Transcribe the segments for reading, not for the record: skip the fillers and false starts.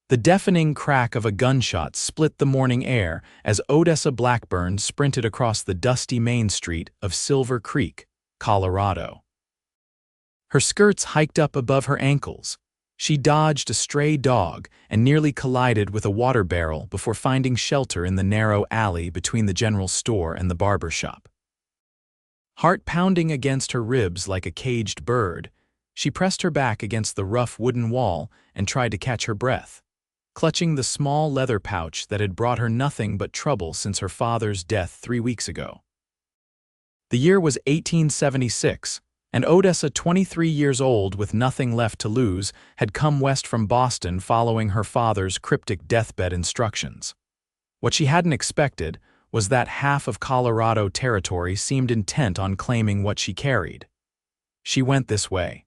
The deafening crack of a gunshot split the morning air as Odessa Blackburn sprinted across the dusty main street of Silver Creek, Colorado. Her skirts hiked up above her ankles. She dodged a stray dog and nearly collided with a water barrel before finding shelter in the narrow alley between the general store and the barber shop. Heart pounding against her ribs like a caged bird, she pressed her back against the rough wooden wall and tried to catch her breath, clutching the small leather pouch that had brought her nothing but trouble since her father's death 3 weeks ago. The year was 1876, and Odessa, 23 years old with nothing left to lose, had come west from Boston following her father's cryptic deathbed instructions. What she hadn't expected was that half of Colorado territory seemed intent on claiming what she carried. She went this way.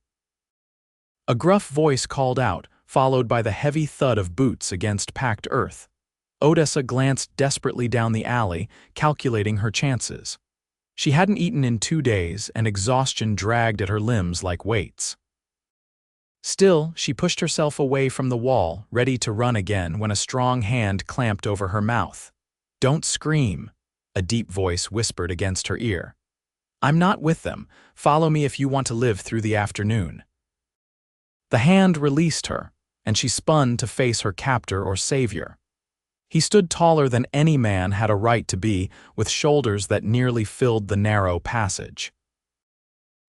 A gruff voice called out, followed by the heavy thud of boots against packed earth. Odessa glanced desperately down the alley, calculating her chances. She hadn't eaten in 2 days, and exhaustion dragged at her limbs like weights. Still, she pushed herself away from the wall, ready to run again when a strong hand clamped over her mouth. "Don't scream," a deep voice whispered against her ear. "I'm not with them. Follow me if you want to live through the afternoon." The hand released her, and she spun to face her captor or savior. He stood taller than any man had a right to be, with shoulders that nearly filled the narrow passage.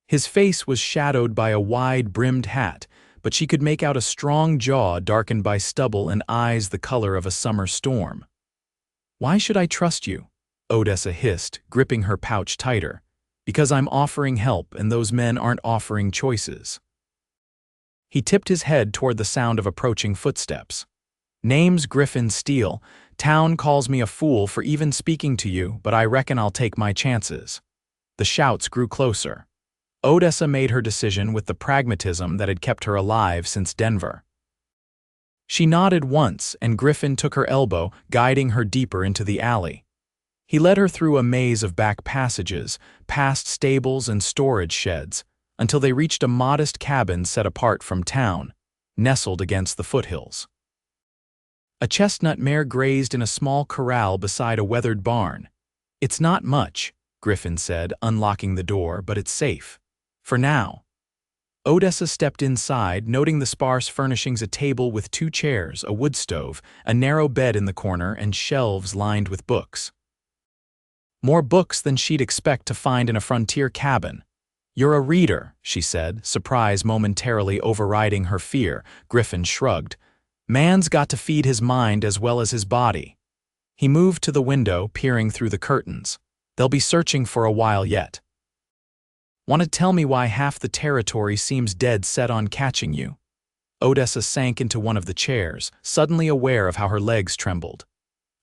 His face was shadowed by a wide-brimmed hat, but she could make out a strong jaw darkened by stubble and eyes the color of a summer storm. "Why should I trust you?" Odessa hissed, gripping her pouch tighter. "Because I'm offering help and those men aren't offering choices." He tipped his head toward the sound of approaching footsteps. "Name's Griffin Steele. Town calls me a fool for even speaking to you, but I reckon I'll take my chances." The shouts grew closer. Odessa made her decision with the pragmatism that had kept her alive since Denver. She nodded once, and Griffin took her elbow, guiding her deeper into the alley. He led her through a maze of back passages, past stables and storage sheds, until they reached a modest cabin set apart from town, nestled against the foothills. A chestnut mare grazed in a small corral beside a weathered barn. "It's not much," Griffin said, unlocking the door, "but it's safe. For now." Odessa stepped inside, noting the sparse furnishings: a table with 2 chairs, a wood stove, a narrow bed in the corner, and shelves lined with books. More books than she'd expect to find in a frontier cabin. "You're a reader," she said, surprise momentarily overriding her fear. Griffin shrugged. "Man's got to feed his mind as well as his body." He moved to the window, peering through the curtains. "They'll be searching for a while yet." "Want to tell me why half the territory seems dead set on catching you?" Odessa sank into one of the chairs, suddenly aware of how her legs trembled.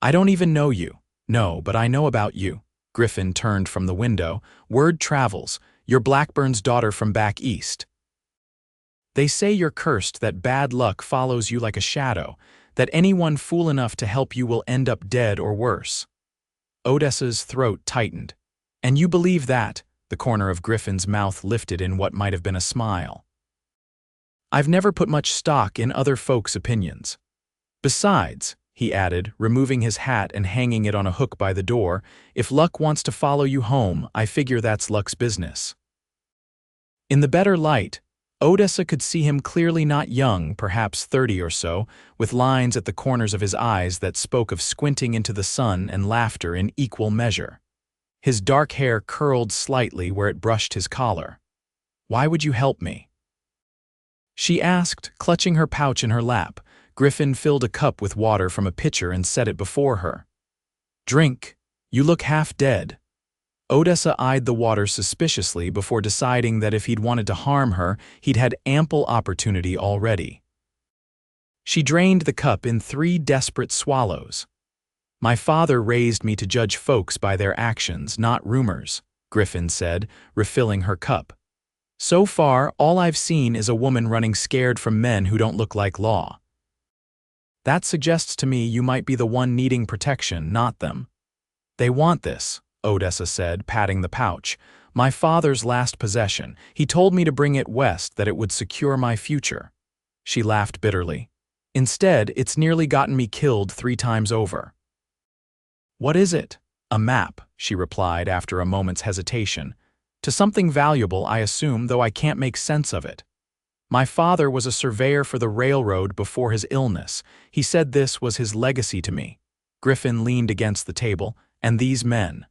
"I don't even know you." "No, but I know about you." Griffin turned from the window. "Word travels. You're Blackburn's daughter from back east. They say you're cursed, that bad luck follows you like a shadow, that anyone fool enough to help you will end up dead or worse." Odessa's throat tightened. "And you believe that?" The corner of Griffin's mouth lifted in what might have been a smile. "I've never put much stock in other folks' opinions. Besides," he added, removing his hat and hanging it on a hook by the door, "if luck wants to follow you home, I figure that's luck's business." In the better light, Odessa could see him clearly not young, perhaps 30 or so, with lines at the corners of his eyes that spoke of squinting into the sun and laughter in equal measure. His dark hair curled slightly where it brushed his collar. "Why would you help me?" she asked, clutching her pouch in her lap. Griffin filled a cup with water from a pitcher and set it before her. "Drink. You look half dead." Odessa eyed the water suspiciously before deciding that if he'd wanted to harm her, he'd had ample opportunity already. She drained the cup in 3 desperate swallows. "My father raised me to judge folks by their actions, not rumors," Griffin said, refilling her cup. "So far, all I've seen is a woman running scared from men who don't look like law. That suggests to me you might be the one needing protection, not them." "They want this," Odessa said, patting the pouch. "My father's last possession. He told me to bring it west, that it would secure my future." She laughed bitterly. Instead, it's nearly gotten me killed 3 times over. What is it? A map, she replied after a moment's hesitation. To something valuable, I assume, though I can't make sense of it. My father was a surveyor for the railroad before his illness. He said this was his legacy to me. Griffin leaned against the table. And these men?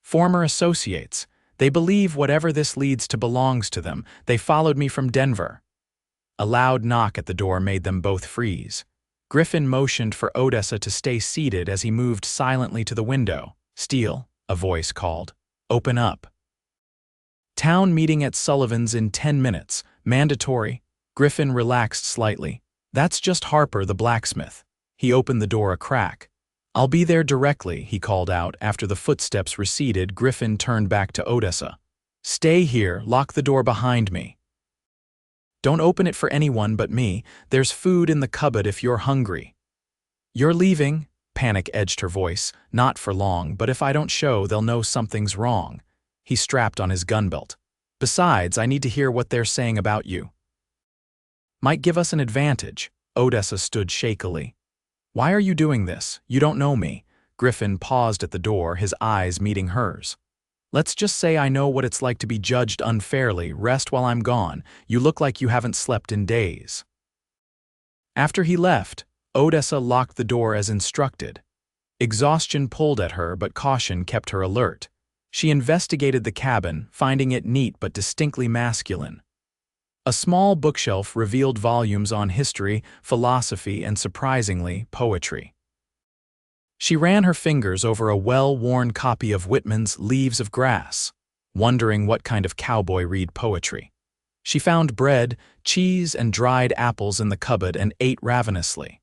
Former associates. They believe whatever this leads to belongs to them. They followed me from Denver. A loud knock at the door made them both freeze. Griffin motioned for Odessa to stay seated as he moved silently to the window. Steele, a voice called. Open up. Town meeting at Sullivan's in 10 minutes. Mandatory. Griffin relaxed slightly. That's just Harper, the blacksmith. He opened the door a crack. I'll be there directly, he called out. After the footsteps receded, Griffin turned back to Odessa. Stay here, lock the door behind me. Don't open it for anyone but me. There's food in the cupboard if you're hungry. You're leaving? Panic edged her voice. Not for long, but if I don't show, they'll know something's wrong. He strapped on his gun belt. Besides, I need to hear what they're saying about you. Might give us an advantage. Odessa stood shakily. Why are you doing this? You don't know me. Griffin paused at the door, his eyes meeting hers. Let's just say I know what it's like to be judged unfairly. Rest while I'm gone. You look like you haven't slept in days. After he left, Odessa locked the door as instructed. Exhaustion pulled at her, but caution kept her alert. She investigated the cabin, finding it neat but distinctly masculine. A small bookshelf revealed volumes on history, philosophy, and surprisingly, poetry. She ran her fingers over a well-worn copy of Whitman's Leaves of Grass, wondering what kind of cowboy read poetry. She found bread, cheese, and dried apples in the cupboard and ate ravenously.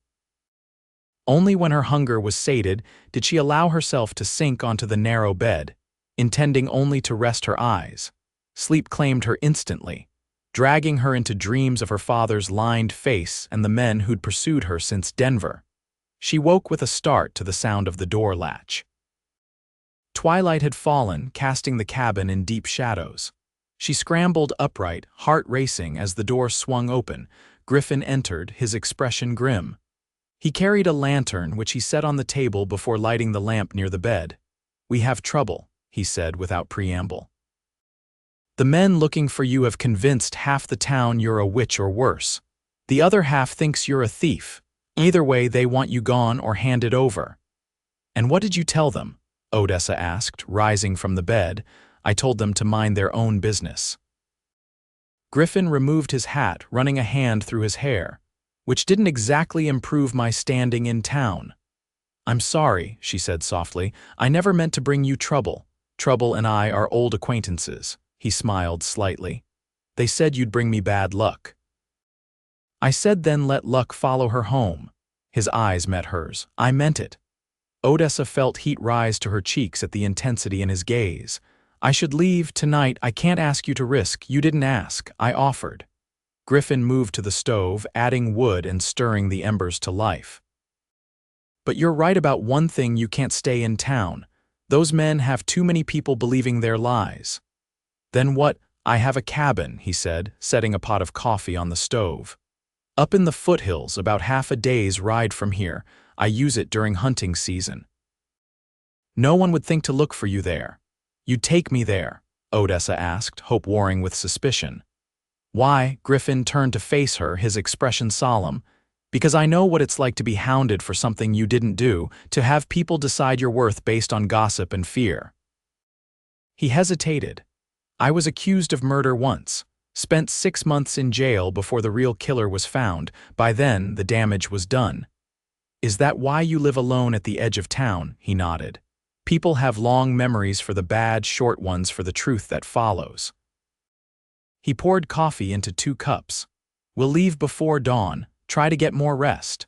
Only when her hunger was sated did she allow herself to sink onto the narrow bed, intending only to rest her eyes. Sleep claimed her instantly, dragging her into dreams of her father's lined face and the men who'd pursued her since Denver. She woke with a start to the sound of the door latch. Twilight had fallen, casting the cabin in deep shadows. She scrambled upright, heart racing as the door swung open. Griffin entered, his expression grim. He carried a lantern, which he set on the table before lighting the lamp near the bed. We have trouble, he said without preamble. The men looking for you have convinced half the town you're a witch or worse. The other half thinks you're a thief. Either way, they want you gone or handed over. And what did you tell them? Odessa asked, rising from the bed. I told them to mind their own business. Griffin removed his hat, running a hand through his hair, which didn't exactly improve my standing in town. I'm sorry, she said softly. I never meant to bring you trouble. Trouble and I are old acquaintances. He smiled slightly. They said you'd bring me bad luck. I said then let luck follow her home. His eyes met hers. I meant it. Odessa felt heat rise to her cheeks at the intensity in his gaze. I should leave tonight. I can't ask you to risk. You didn't ask. I offered. Griffin moved to the stove, adding wood and stirring the embers to life. But you're right about one thing, you can't stay in town. Those men have too many people believing their lies. Then what? I have a cabin, he said, setting a pot of coffee on the stove. Up in the foothills, about half a day's ride from here. I use it during hunting season. No one would think to look for you there. You'd take me there, Odessa asked, hope warring with suspicion. Why? Griffin turned to face her, his expression solemn. Because I know what it's like to be hounded for something you didn't do, to have people decide your worth based on gossip and fear. He hesitated. I was accused of murder once. Spent 6 months in jail before the real killer was found. By then, the damage was done. Is that why you live alone at the edge of town? He nodded. People have long memories for the bad, short ones for the truth that follows. He poured coffee into 2 cups. We'll leave before dawn. Try to get more rest.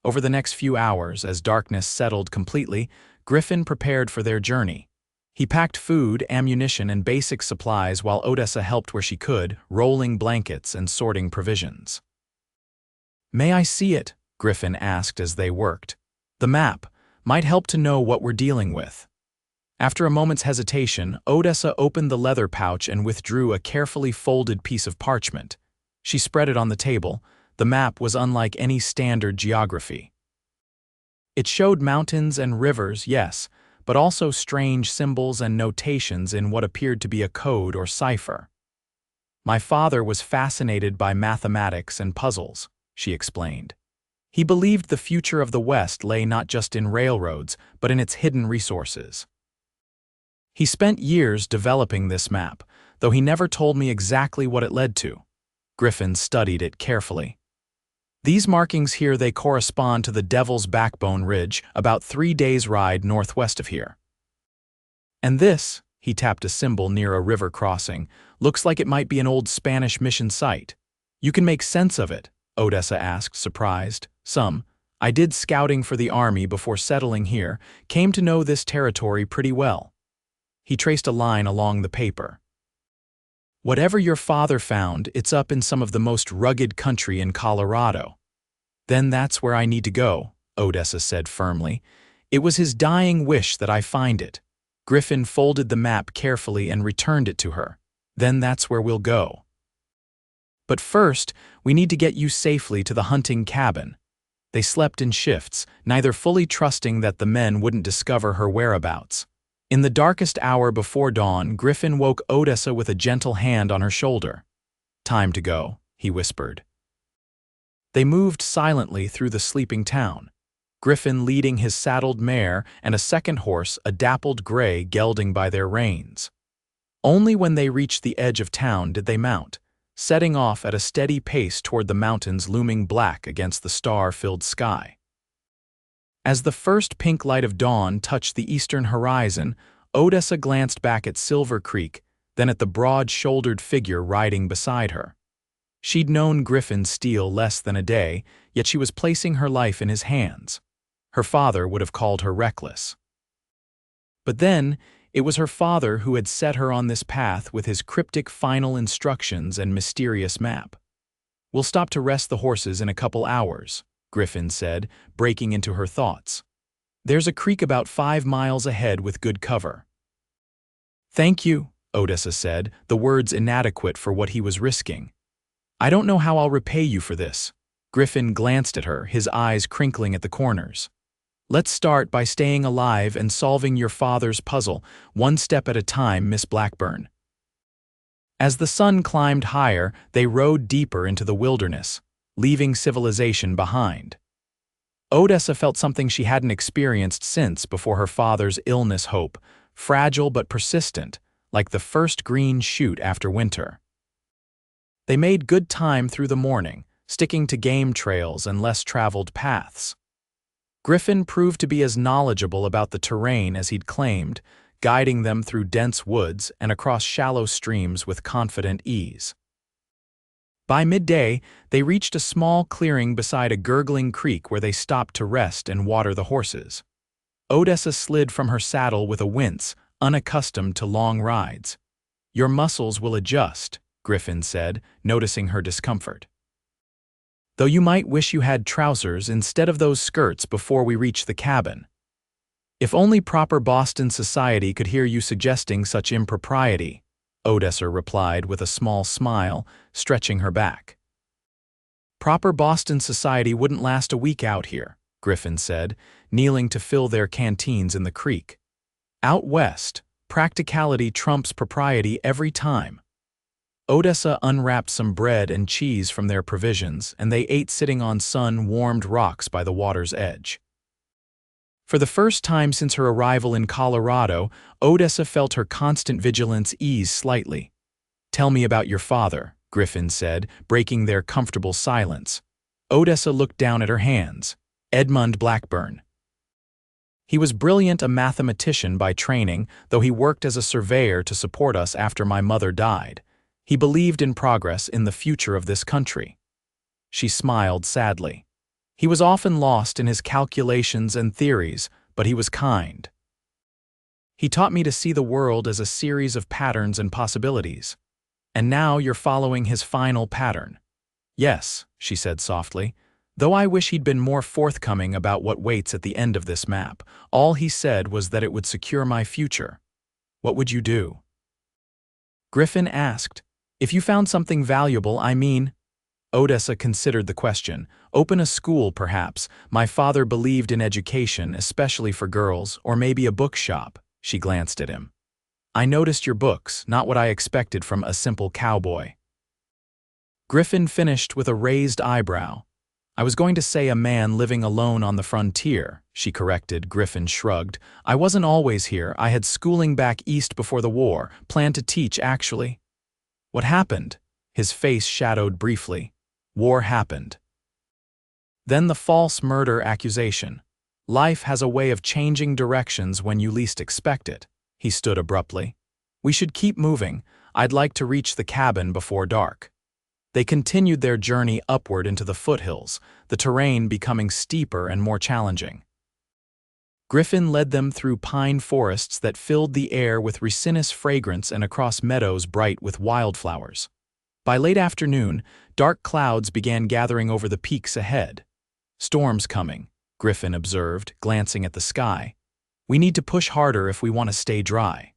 Over the next few hours, as darkness settled completely, Griffin prepared for their journey. He packed food, ammunition, and basic supplies while Odessa helped where she could, rolling blankets and sorting provisions. May I see it? Griffin asked as they worked. The map might help to know what we're dealing with. After a moment's hesitation, Odessa opened the leather pouch and withdrew a carefully folded piece of parchment. She spread it on the table. The map was unlike any standard geography. It showed mountains and rivers, yes, but also strange symbols and notations in what appeared to be a code or cipher. My father was fascinated by mathematics and puzzles, she explained. He believed the future of the West lay not just in railroads, but in its hidden resources. He spent years developing this map, though he never told me exactly what it led to. Griffin studied it carefully. These markings here, they correspond to the Devil's Backbone Ridge, about 3 days' ride northwest of here. And this, he tapped a symbol near a river crossing, looks like it might be an old Spanish mission site. You can make sense of it? Odessa asked, surprised. Some. I did scouting for the army before settling here, came to know this territory pretty well. He traced a line along the paper. Whatever your father found, it's up in some of the most rugged country in Colorado. Then that's where I need to go, Odessa said firmly. It was his dying wish that I find it. Griffin folded the map carefully and returned it to her. Then that's where we'll go. But first, we need to get you safely to the hunting cabin. They slept in shifts, neither fully trusting that the men wouldn't discover her whereabouts. In the darkest hour before dawn, Griffin woke Odessa with a gentle hand on her shoulder. Time to go, he whispered. They moved silently through the sleeping town, Griffin leading his saddled mare and a second horse, a dappled gray, gelding by their reins. Only when they reached the edge of town did they mount, setting off at a steady pace toward the mountains looming black against the star-filled sky. As the first pink light of dawn touched the eastern horizon, Odessa glanced back at Silver Creek, then at the broad-shouldered figure riding beside her. She'd known Griffin Steele less than a day, yet she was placing her life in his hands. Her father would have called her reckless. But then, it was her father who had set her on this path with his cryptic final instructions and mysterious map. "We'll stop to rest the horses in a couple hours," Griffin said, breaking into her thoughts. "There's a creek about 5 miles ahead with good cover." "Thank you," Odessa said, the words inadequate for what he was risking. "I don't know how I'll repay you for this." Griffin glanced at her, his eyes crinkling at the corners. "Let's start by staying alive and solving your father's puzzle, one step at a time, Miss Blackburn." As the sun climbed higher, they rode deeper into the wilderness, leaving civilization behind. Odessa felt something she hadn't experienced since before her father's illness, hope, fragile but persistent, like the first green shoot after winter. They made good time through the morning, sticking to game trails and less traveled paths. Griffin proved to be as knowledgeable about the terrain as he'd claimed, guiding them through dense woods and across shallow streams with confident ease. By midday, they reached a small clearing beside a gurgling creek where they stopped to rest and water the horses. Odessa slid from her saddle with a wince, unaccustomed to long rides. "Your muscles will adjust," Griffin said, noticing her discomfort. "Though you might wish you had trousers instead of those skirts before we reach the cabin. If only proper Boston society could hear you suggesting such impropriety," Odessa replied with a small smile, stretching her back. "Proper Boston society wouldn't last a week out here," Griffin said, kneeling to fill their canteens in the creek. "Out west, practicality trumps propriety every time." Odessa unwrapped some bread and cheese from their provisions, and they ate sitting on sun-warmed rocks by the water's edge. For the first time since her arrival in Colorado, Odessa felt her constant vigilance ease slightly. "Tell me about your father," Griffin said, breaking their comfortable silence. Odessa looked down at her hands. "Edmund Blackburn. He was brilliant, a mathematician by training, though he worked as a surveyor to support us after my mother died. He believed in progress, in the future of this country." She smiled sadly. "He was often lost in his calculations and theories, but he was kind. He taught me to see the world as a series of patterns and possibilities. And now you're following his final pattern." "Yes," she said softly, "though I wish he'd been more forthcoming about what waits at the end of this map. All he said was that it would secure my future." "What would you do?" Griffin asked. "If you found something valuable, I mean." Odessa considered the question. Open a school, perhaps. My father believed in education, especially for girls, or maybe a bookshop. She glanced at him. I noticed your books, not what I expected from a simple cowboy. Griffin finished with a raised eyebrow. I was going to say a man living alone on the frontier, she corrected. Griffin shrugged. I wasn't always here. I had schooling back east before the war, planned to teach, actually. What happened? His face shadowed briefly. War happened. Then the false murder accusation. Life has a way of changing directions when you least expect it. He stood abruptly. We should keep moving. I'd like to reach the cabin before dark. They continued their journey upward into the foothills, the terrain becoming steeper and more challenging. Griffin led them through pine forests that filled the air with resinous fragrance and across meadows bright with wildflowers. By late afternoon, dark clouds began gathering over the peaks ahead. Storm's coming, Griffin observed, glancing at the sky. We need to push harder if we want to stay dry.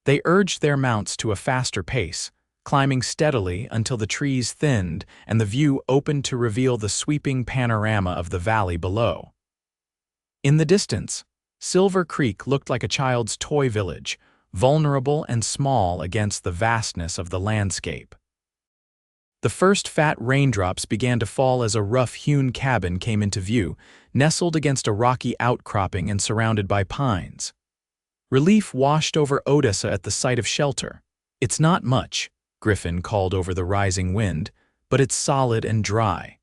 They urged their mounts to a faster pace, climbing steadily until the trees thinned and the view opened to reveal the sweeping panorama of the valley below. In the distance, Silver Creek looked like a child's toy village, vulnerable and small against the vastness of the landscape. The first fat raindrops began to fall as a rough-hewn cabin came into view, nestled against a rocky outcropping and surrounded by pines. Relief washed over Odessa at the sight of shelter. It's not much, Griffin called over the rising wind, but it's solid and dry.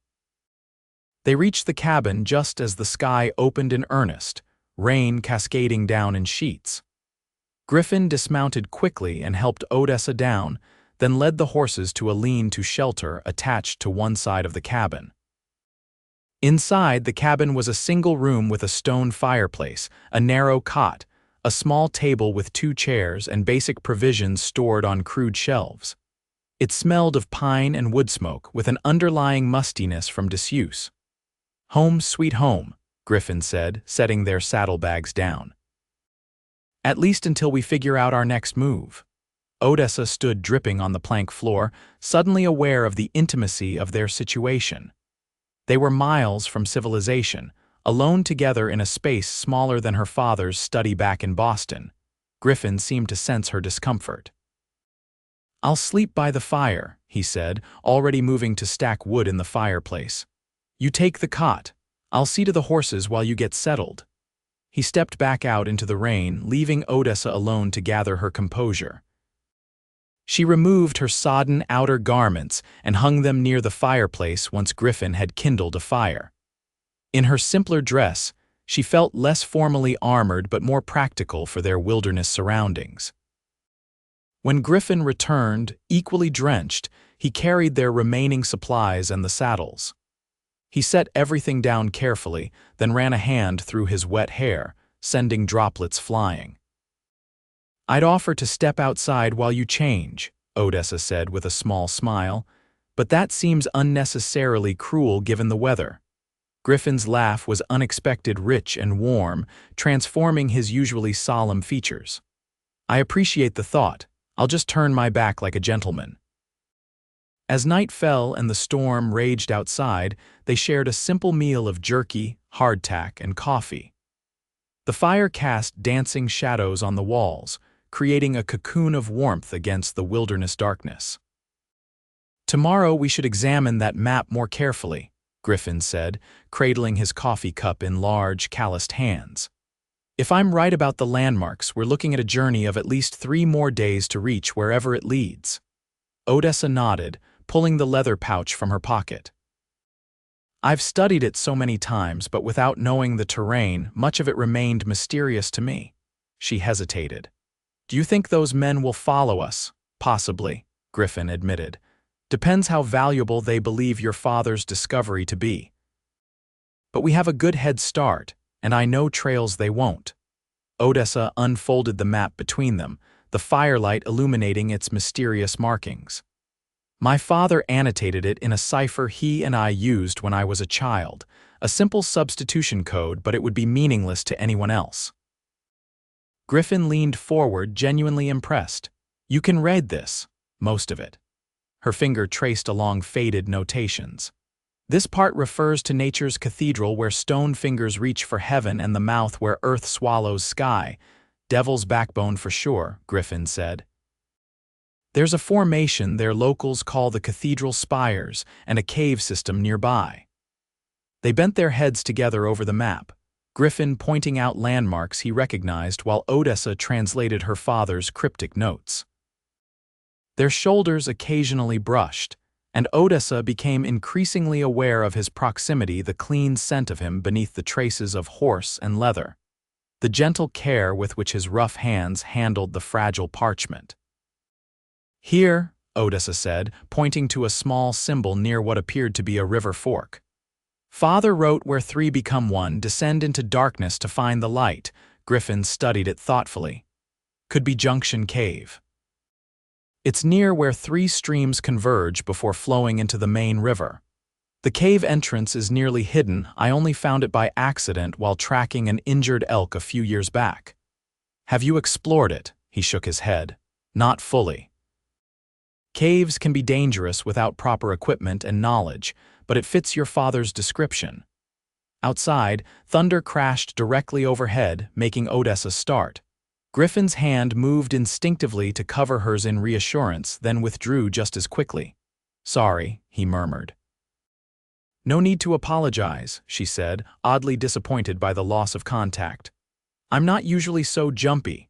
They reached the cabin just as the sky opened in earnest, rain cascading down in sheets. Griffin dismounted quickly and helped Odessa down, then led the horses to a lean-to shelter attached to one side of the cabin. Inside, the cabin was a single room with a stone fireplace, a narrow cot, a small table with 2 chairs, and basic provisions stored on crude shelves. It smelled of pine and wood smoke, with an underlying mustiness from disuse. Home sweet home, Griffin said, setting their saddlebags down. At least until we figure out our next move. Odessa stood dripping on the plank floor, suddenly aware of the intimacy of their situation. They were miles from civilization, alone together in a space smaller than her father's study back in Boston. Griffin seemed to sense her discomfort. I'll sleep by the fire, he said, already moving to stack wood in the fireplace. You take the cot. I'll see to the horses while you get settled. He stepped back out into the rain, leaving Odessa alone to gather her composure. She removed her sodden outer garments and hung them near the fireplace once Griffin had kindled a fire. In her simpler dress, she felt less formally armored but more practical for their wilderness surroundings. When Griffin returned, equally drenched, he carried their remaining supplies and the saddles. He set everything down carefully, then ran a hand through his wet hair, sending droplets flying. I'd offer to step outside while you change, Odessa said with a small smile, but that seems unnecessarily cruel given the weather. Griffin's laugh was unexpected, rich and warm, transforming his usually solemn features. I appreciate the thought. I'll just turn my back like a gentleman. As night fell and the storm raged outside, they shared a simple meal of jerky, hardtack, and coffee. The fire cast dancing shadows on the walls, creating a cocoon of warmth against the wilderness darkness. Tomorrow we should examine that map more carefully, Griffin said, cradling his coffee cup in large, calloused hands. If I'm right about the landmarks, we're looking at a journey of at least 3 more days to reach wherever it leads. Odessa nodded, pulling the leather pouch from her pocket. I've studied it so many times, but without knowing the terrain, much of it remained mysterious to me. She hesitated. Do you think those men will follow us? Possibly, Griffin admitted. Depends how valuable they believe your father's discovery to be. But we have a good head start, and I know trails they won't. Odessa unfolded the map between them, the firelight illuminating its mysterious markings. My father annotated it in a cipher he and I used when I was a child, a simple substitution code, but it would be meaningless to anyone else. Griffin leaned forward, genuinely impressed. You can read this, most of it. Her finger traced along faded notations. This part refers to nature's cathedral where stone fingers reach for heaven and the mouth where earth swallows sky. Devil's backbone for sure, Griffin said. There's a formation their locals call the cathedral spires and a cave system nearby. They bent their heads together over the map, Griffin pointing out landmarks he recognized while Odessa translated her father's cryptic notes. Their shoulders occasionally brushed, and Odessa became increasingly aware of his proximity, the clean scent of him beneath the traces of horse and leather, the gentle care with which his rough hands handled the fragile parchment. Here, Odessa said, pointing to a small symbol near what appeared to be a river fork. Father wrote, "Where three become one, descend into darkness to find the light." Griffin studied it thoughtfully. Could be Junction Cave. It's near where three streams converge before flowing into the main river. The cave entrance is nearly hidden. I only found it by accident while tracking an injured elk a few years back. Have you explored it? He shook his head. Not fully. Caves can be dangerous without proper equipment and knowledge, but it fits your father's description. Outside, thunder crashed directly overhead, making Odessa start. Griffin's hand moved instinctively to cover hers in reassurance, then withdrew just as quickly. "Sorry," he murmured. "No need to apologize," she said, oddly disappointed by the loss of contact. "I'm not usually so jumpy."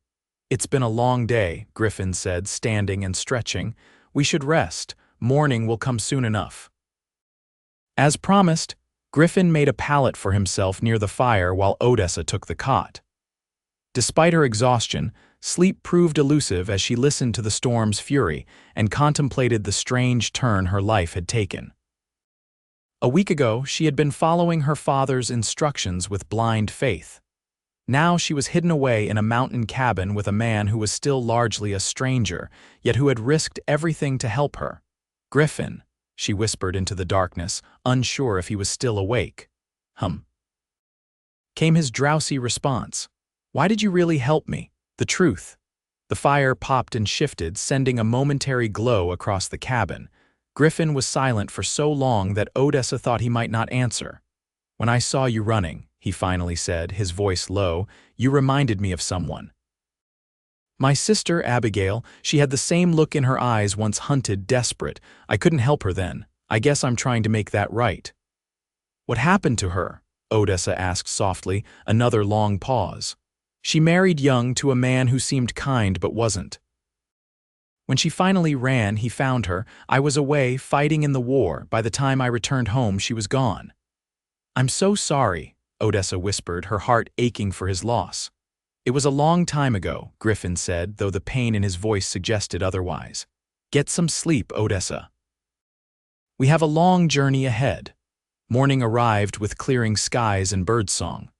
"It's been a long day," Griffin said, standing and stretching. "We should rest. Morning will come soon enough." As promised, Griffin made a pallet for himself near the fire while Odessa took the cot. Despite her exhaustion, sleep proved elusive as she listened to the storm's fury and contemplated the strange turn her life had taken. A week ago, she had been following her father's instructions with blind faith. Now she was hidden away in a mountain cabin with a man who was still largely a stranger, yet who had risked everything to help her. "Griffin," she whispered into the darkness, unsure if he was still awake. Came his drowsy response. "Why did you really help me? The truth." The fire popped and shifted, sending a momentary glow across the cabin. Griffin was silent for so long that Odessa thought he might not answer. "When I saw you running," he finally said, his voice low, "you reminded me of someone. My sister, Abigail. She had the same look in her eyes once, hunted, desperate. I couldn't help her then. I guess I'm trying to make that right." "What happened to her?" Odessa asked softly, another long pause. "She married young to a man who seemed kind but wasn't. When she finally ran, he found her. I was away, fighting in the war. By the time I returned home, she was gone." "I'm so sorry," Odessa whispered, her heart aching for his loss. "It was a long time ago," Griffin said, though the pain in his voice suggested otherwise. "Get some sleep, Odessa. We have a long journey ahead." Morning arrived with clearing skies and birdsong.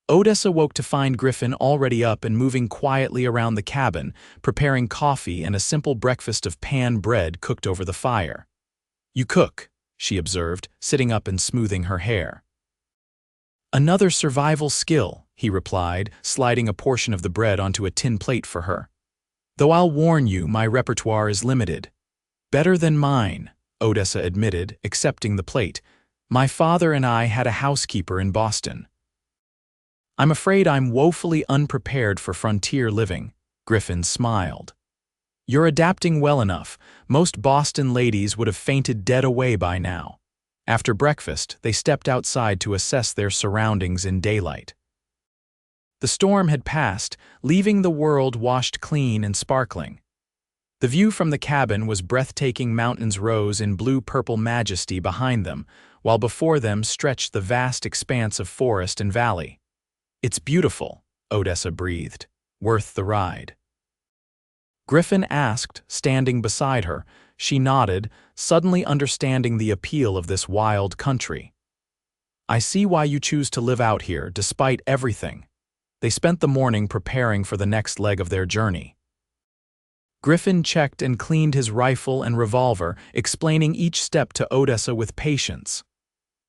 Odessa woke to find Griffin already up and moving quietly around the cabin, preparing coffee and a simple breakfast of pan bread cooked over the fire. "You cook," she observed, sitting up and smoothing her hair. "Another survival skill," he replied, sliding a portion of the bread onto a tin plate for her. "Though I'll warn you, my repertoire is limited." "Better than mine," Odessa admitted, accepting the plate. "My father and I had a housekeeper in Boston." "I'm afraid I'm woefully unprepared for frontier living," Griffin smiled. "You're adapting well enough. Most Boston ladies would have fainted dead away by now." After breakfast, they stepped outside to assess their surroundings in daylight. The storm had passed, leaving the world washed clean and sparkling. The view from the cabin was breathtaking. Mountains rose in blue-purple majesty behind them, while before them stretched the vast expanse of forest and valley. "It's beautiful," Odessa breathed. "Worth the ride." Griffin asked, standing beside her. She nodded, suddenly understanding the appeal of this wild country. "I see why you choose to live out here, despite everything." They spent the morning preparing for the next leg of their journey. Griffin checked and cleaned his rifle and revolver, explaining each step to Odessa with patience.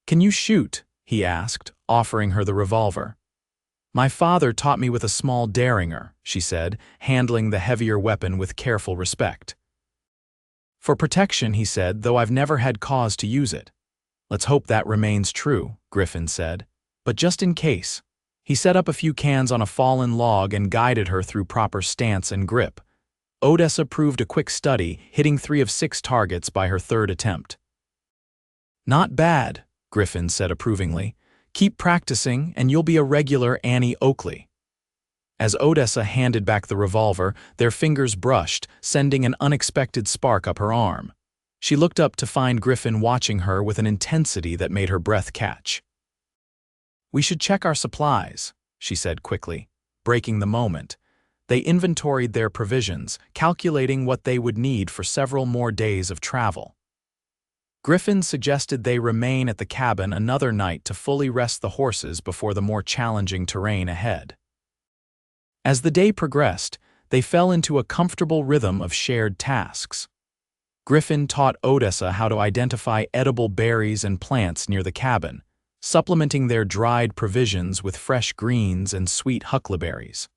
"Can you shoot?" he asked, offering her the revolver. "My father taught me with a small derringer," she said, handling the heavier weapon with careful respect. For protection, he said, though I've never had cause to use it. Let's hope that remains true, Griffin said. But just in case. He set up a few cans on a fallen log and guided her through proper stance and grip. Odessa proved a quick study, hitting 3 of 6 targets by her 3rd attempt. Not bad, Griffin said approvingly. Keep practicing and you'll be a regular Annie Oakley. As Odessa handed back the revolver, their fingers brushed, sending an unexpected spark up her arm. She looked up to find Griffin watching her with an intensity that made her breath catch. "We should check our supplies," she said quickly, breaking the moment. They inventoried their provisions, calculating what they would need for several more days of travel. Griffin suggested they remain at the cabin another night to fully rest the horses before the more challenging terrain ahead. As the day progressed, they fell into a comfortable rhythm of shared tasks. Griffin taught Odessa how to identify edible berries and plants near the cabin, supplementing their dried provisions with fresh greens and sweet huckleberries.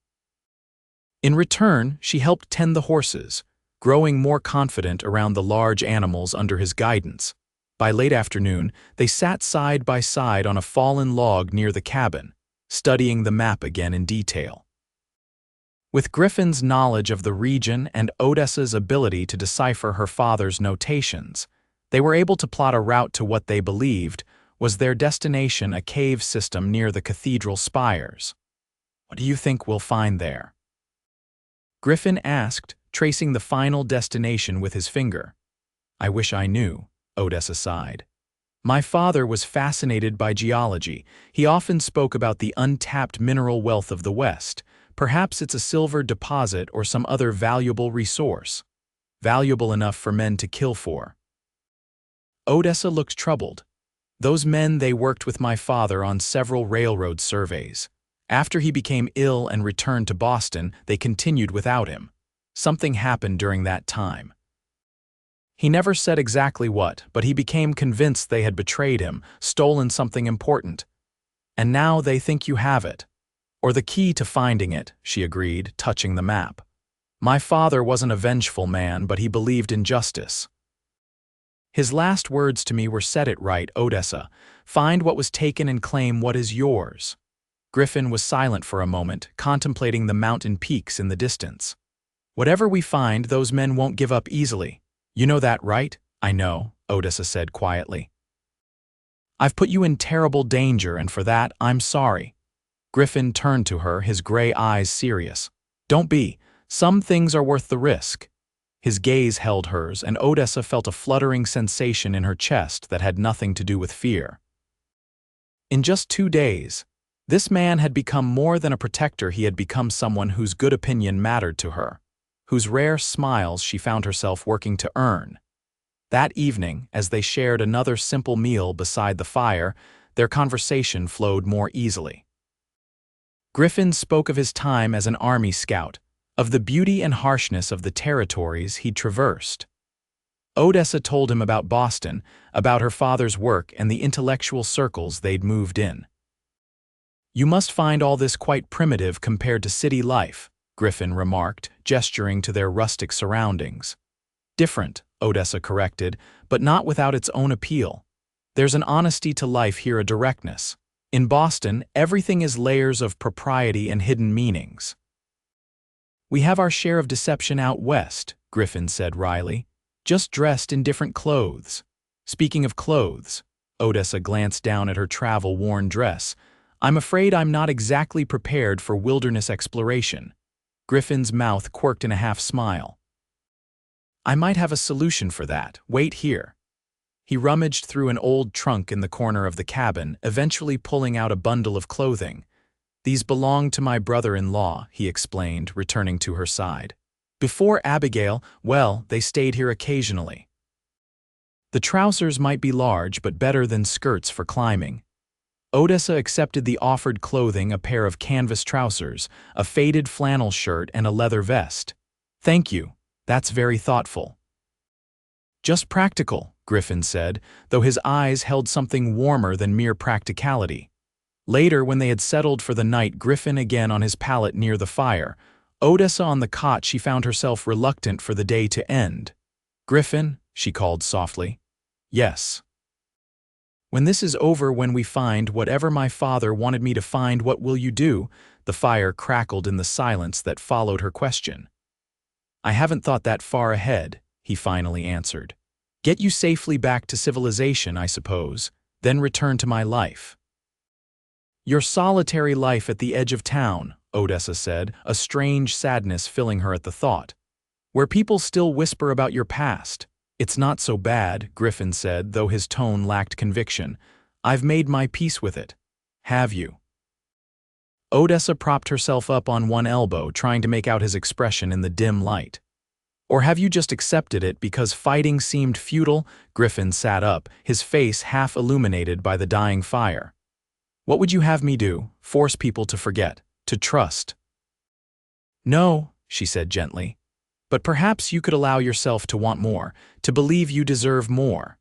In return, she helped tend the horses, growing more confident around the large animals under his guidance. By late afternoon, they sat side by side on a fallen log near the cabin, studying the map again in detail. With Griffin's knowledge of the region and Odessa's ability to decipher her father's notations, they were able to plot a route to what they believed was their destination, a cave system near the cathedral spires. "What do you think we'll find there?" Griffin asked, tracing the final destination with his finger. "I wish I knew," Odessa sighed. "My father was fascinated by geology. He often spoke about the untapped mineral wealth of the West. Perhaps it's a silver deposit or some other valuable resource. Valuable enough for men to kill for." Odessa looked troubled. "Those men, they worked with my father on several railroad surveys. After he became ill and returned to Boston, they continued without him. Something happened during that time. He never said exactly what, but he became convinced they had betrayed him, stolen something important. And now they think you have it. Or the key to finding it," she agreed, touching the map. "My father wasn't a vengeful man, but he believed in justice. His last words to me were, 'Set it right, Odessa. Find what was taken and claim what is yours.'" Griffin was silent for a moment, contemplating the mountain peaks in the distance. "Whatever we find, those men won't give up easily. You know that, right?" "I know," Odessa said quietly. "I've put you in terrible danger, and for that, I'm sorry." Griffin turned to her, his gray eyes serious. "Don't be. Some things are worth the risk." His gaze held hers, and Odessa felt a fluttering sensation in her chest that had nothing to do with fear. In just 2 days, this man had become more than a protector. He had become someone whose good opinion mattered to her, whose rare smiles she found herself working to earn. That evening, as they shared another simple meal beside the fire, their conversation flowed more easily. Griffin spoke of his time as an army scout, of the beauty and harshness of the territories he'd traversed. Odessa told him about Boston, about her father's work and the intellectual circles they'd moved in. "You must find all this quite primitive compared to city life," Griffin remarked, gesturing to their rustic surroundings. "Different," Odessa corrected, "but not without its own appeal. There's an honesty to life here, a directness. In Boston, everything is layers of propriety and hidden meanings." "We have our share of deception out west," Griffin said wryly, "just dressed in different clothes." "Speaking of clothes," Odessa glanced down at her travel-worn dress, "I'm afraid I'm not exactly prepared for wilderness exploration." Griffin's mouth quirked in a half-smile. "I might have a solution for that. Wait here." He rummaged through an old trunk in the corner of the cabin, eventually pulling out a bundle of clothing. "These belong to my brother-in-law," he explained, returning to her side. "Before Abigail, well, they stayed here occasionally." The trousers might be large, but better than skirts for climbing. Odessa accepted the offered clothing, a pair of canvas trousers, a faded flannel shirt, and a leather vest. "Thank you. That's very thoughtful." "Just practical," Griffin said, though his eyes held something warmer than mere practicality. Later, when they had settled for the night, Griffin again on his pallet near the fire, Odessa on the cot, she found herself reluctant for the day to end. Griffin, she called softly. Yes. When this is over, when we find whatever my father wanted me to find, what will you do? The fire crackled in the silence that followed her question. I haven't thought that far ahead, he finally answered. Get you safely back to civilization, I suppose, then return to my life. Your solitary life at the edge of town, Odessa said, a strange sadness filling her at the thought. Where people still whisper about your past. It's not so bad, Griffin said, though his tone lacked conviction. I've made my peace with it. Have you? Odessa propped herself up on one elbow, trying to make out his expression in the dim light. Or have you just accepted it because fighting seemed futile? Griffin sat up, his face half illuminated by the dying fire. What would you have me do? Force people to forget, to trust? No, she said gently. But perhaps you could allow yourself to want more, to believe you deserve more.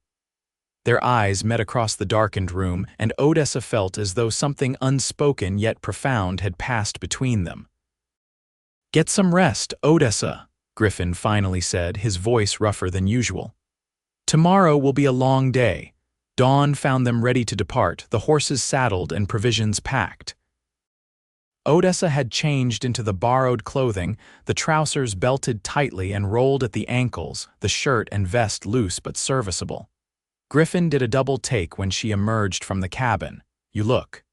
Their eyes met across the darkened room, and Odessa felt as though something unspoken yet profound had passed between them. Get some rest, Odessa, Griffin finally said, his voice rougher than usual. Tomorrow will be a long day. Dawn found them ready to depart, the horses saddled and provisions packed. Odessa had changed into the borrowed clothing, the trousers belted tightly and rolled at the ankles, the shirt and vest loose but serviceable. Griffin did a double take when she emerged from the cabin. You look.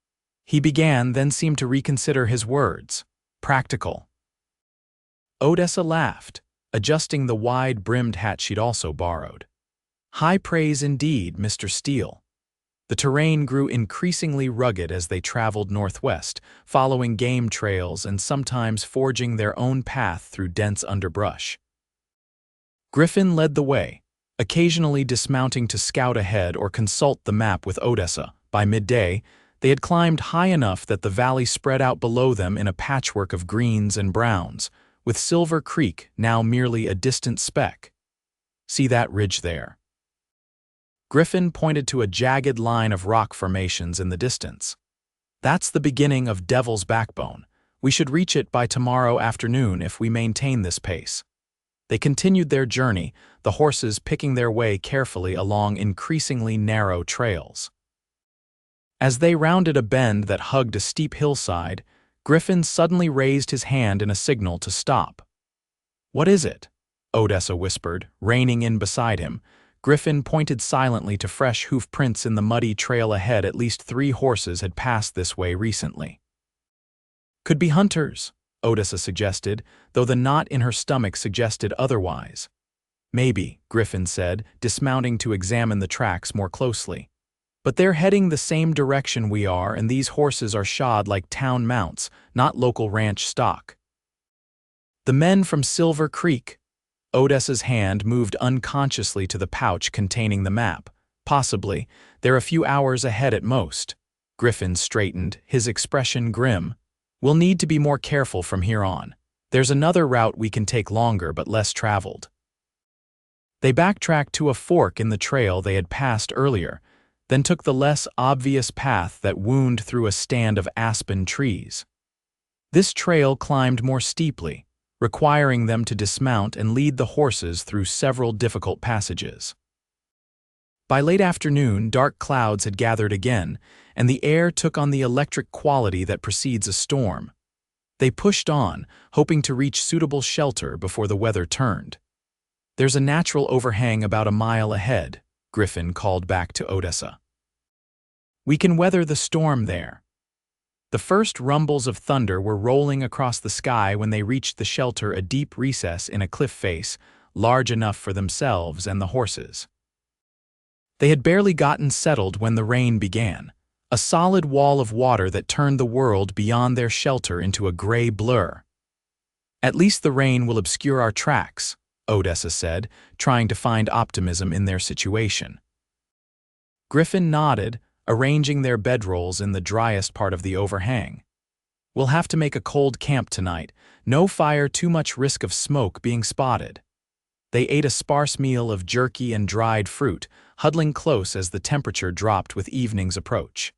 He began, then seemed to reconsider his words. Practical. Odessa laughed, adjusting the wide-brimmed hat she'd also borrowed. High praise indeed, Mr. Steele. The terrain grew increasingly rugged as they traveled northwest, following game trails and sometimes forging their own path through dense underbrush. Griffin led the way, occasionally dismounting to scout ahead or consult the map with Odessa. By midday, they had climbed high enough that the valley spread out below them in a patchwork of greens and browns, with Silver Creek now merely a distant speck. See that ridge there? Griffin pointed to a jagged line of rock formations in the distance. That's the beginning of Devil's Backbone. We should reach it by tomorrow afternoon if we maintain this pace. They continued their journey, the horses picking their way carefully along increasingly narrow trails. As they rounded a bend that hugged a steep hillside, Griffin suddenly raised his hand in a signal to stop. What is it? Odessa whispered, reining in beside him. Griffin pointed silently to fresh hoof prints in the muddy trail ahead. At least 3 horses had passed this way recently. Could be hunters, Odessa suggested, though the knot in her stomach suggested otherwise. Maybe, Griffin said, dismounting to examine the tracks more closely. But they're heading the same direction we are, and these horses are shod like town mounts, not local ranch stock. The men from Silver Creek. Odessa's hand moved unconsciously to the pouch containing the map. Possibly, they're a few hours ahead at most. Griffin straightened, his expression grim. We'll need to be more careful from here on. There's another route we can take longer but less traveled. They backtracked to a fork in the trail they had passed earlier, then took the less obvious path that wound through a stand of aspen trees. This trail climbed more steeply, requiring them to dismount and lead the horses through several difficult passages. By late afternoon, dark clouds had gathered again, and the air took on the electric quality that precedes a storm. They pushed on, hoping to reach suitable shelter before the weather turned. There's a natural overhang about a mile ahead, Griffin called back to Odessa. We can weather the storm there. The first rumbles of thunder were rolling across the sky when they reached the shelter, a deep recess in a cliff face, large enough for themselves and the horses. They had barely gotten settled when the rain began, a solid wall of water that turned the world beyond their shelter into a gray blur. At least the rain will obscure our tracks, Odessa said, trying to find optimism in their situation. Griffin nodded, arranging their bedrolls in the driest part of the overhang. We'll have to make a cold camp tonight. No fire, too much risk of smoke being spotted. They ate a sparse meal of jerky and dried fruit, huddling close as the temperature dropped with evening's approach.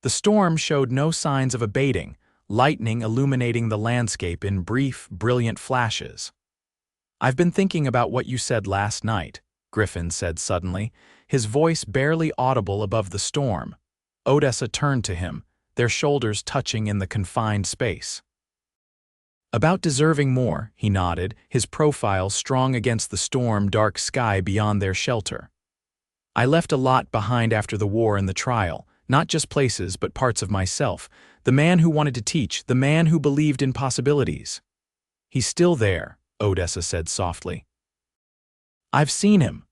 The storm showed no signs of abating, lightning illuminating the landscape in brief, brilliant flashes. "I've been thinking about what you said last night," Griffin said suddenly, his voice barely audible above the storm. Odessa turned to him, their shoulders touching in the confined space. "About deserving more," he nodded, his profile strong against the storm-dark sky beyond their shelter. "I left a lot behind after the war and the trial, not just places but parts of myself, the man who wanted to teach, the man who believed in possibilities." "He's still there," Odessa said softly. "I've seen him."